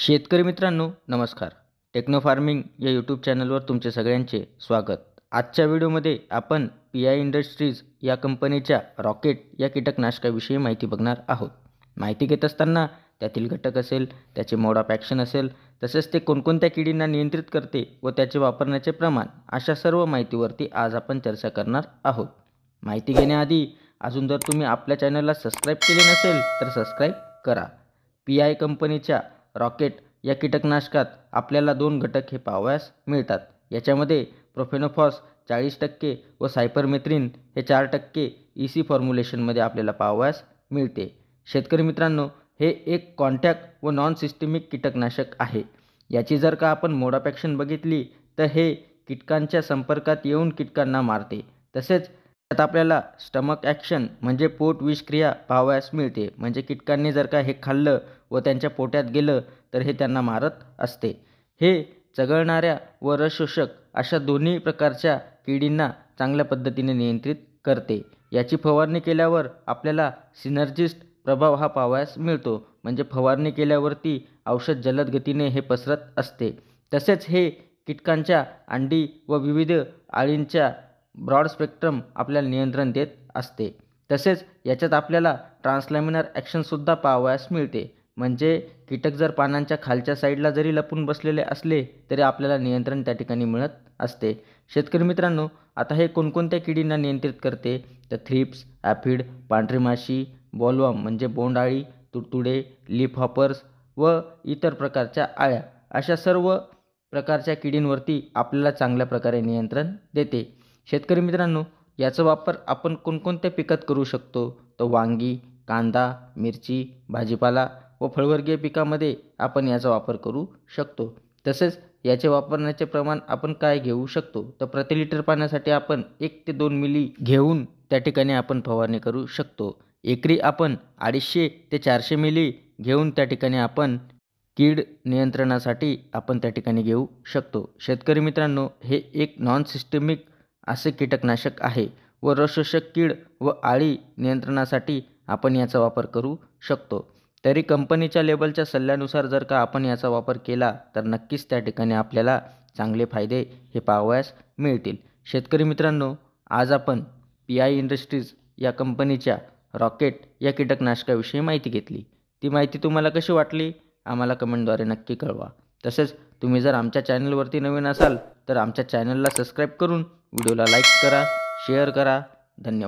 शेतकरी मित्रांनो नमस्कार. टेक्नो फार्मिंग या यूट्यूब चॅनलवर तुमचे सगळ्यांचे स्वागत. आजच्या व्हिडिओमध्ये आपण PI इंडस्ट्रीज या कंपनीच्या रॉकेट या कीटकनाशकाविषयी माहिती बघणार आहोत. माहिती घेत असताना त्यातील घटक असेल, त्याचे मोड ऑफ ॲक्शन असेल, तसेच ते कोणकोणत्या किडींना नियंत्रित करते व त्याचे वापरण्याचे प्रमाण, अशा सर्व माहितीवरती आज आपण चर्चा करणार आहोत. माहिती घेण्याआधी अजून जर तुम्ही आपल्या चॅनलला सबस्क्राईब केले नसेल तर सबस्क्राईब करा. PI कंपनीच्या रॉकेट या कीटकनाशकात आपल्याला 2 घटक हे पाहावयास मिळतात. याच्यामध्ये प्रोफेनोफॉस 40% व सायपरमेथ्रिन हे 4% EC फॉर्म्युलेशनमध्ये आपल्याला पाहावयास मिळते. शेतकरी मित्रांनो, हे एक कॉन्टॅक्ट व नॉन सिस्टेमिक कीटकनाशक आहे. याची जर का आपण मोड ऑफ ॲक्शन बघितली तर हे कीटकांच्या संपर्कात येऊन कीटकांना मारते. तसेच त्यात आपल्याला स्टमक ॲक्शन म्हणजे पोट विषक्रिया पाहावयास मिळते. म्हणजे कीटकांनी जर का हे खाल्लं व त्यांच्या पोटात गेलं तर हे त्यांना मारत असते. हे चघळणाऱ्या व रस शोषक अशा दोन्ही प्रकारच्या किडींना चांगल्या पद्धतीने नियंत्रित करते. याची फवारणी केल्यावर आपल्याला सिनर्जिस्ट प्रभाव हा पाहावयास मिळतो. म्हणजे फवारणी केल्यावरती औषध जलद गतीने हे पसरत असते. तसेच हे कीटकांच्या अंडी व विविध अळींच्या ब्रॉड स्पेक्ट्रम आपल्याला नियंत्रण देत असते. तसेच याच्यात आपल्याला ट्रान्सलॅमिनर ॲक्शनसुद्धा पाहावयास मिळते. म्हणजे कीटक जर पानांच्या खालच्या साईडला जरी लपून बसलेले असले तरी आपल्याला नियंत्रण त्या ठिकाणी मिळत असते. शेतकरी मित्रांनो, आता हे कोणकोणत्या किडींना नियंत्रित करते तर थ्रिप्स, ॲफिड, पांढरी माशी, बॉलवर्म म्हणजे बोंडअळी, तुडतुडे, लीफ हॉपर्स व इतर प्रकारच्या अळ्या, अशा सर्व प्रकारच्या किडींवरती आपल्याला चांगल्या प्रकारे नियंत्रण देते. शेतकरी मित्रांनो, याचा वापर आपण कोणकोणत्या पिकात करू शकतो तर वांगी, कांदा, मिरची, भाजीपाला व फळवर्गीय पिकामध्ये आपण याचा वापर करू शकतो. तसेच याचे वापरण्याचे प्रमाण आपण काय घेऊ शकतो तर प्रति लिटर पाण्यासाठी आपण 1 ते 2 मिली घेऊन त्या ठिकाणी आपण फवारणी करू शकतो. एकरी आपण 250 ते 400 मिली घेऊन त्या ठिकाणी आपण कीड नियंत्रणासाठी आपण त्या ठिकाणी घेऊ शकतो. शेतकरी मित्रांनो, हे एक नॉन सिस्टेमिक असे कीटकनाशक आहे व रसशोषक कीड व अळी नियंत्रणासाठी आपण याचा वापर करू शकतो. तरी कंपनीच्या लेबलच्या सल्ल्यानुसार जर का आपण याचा वापर केला तर नक्कीच त्या ठिकाणी आपल्याला चांगले फायदे हे पाहावयास मिळतील. शेतकरी मित्रांनो, आज आपण PI इंडस्ट्रीज या कंपनीच्या रॉकेट या कीटकनाशकाविषयी माहिती घेतली. ती माहिती तुम्हाला कशी वाटली आम्हाला कमेंटद्वारे नक्की कळवा. तसेच तुम्ही जर आमच्या चॅनलवरती नवीन असाल तर आमच्या चॅनलला सबस्क्राईब करून व्हिडिओला लाईक करा, शेअर करा. धन्यवाद.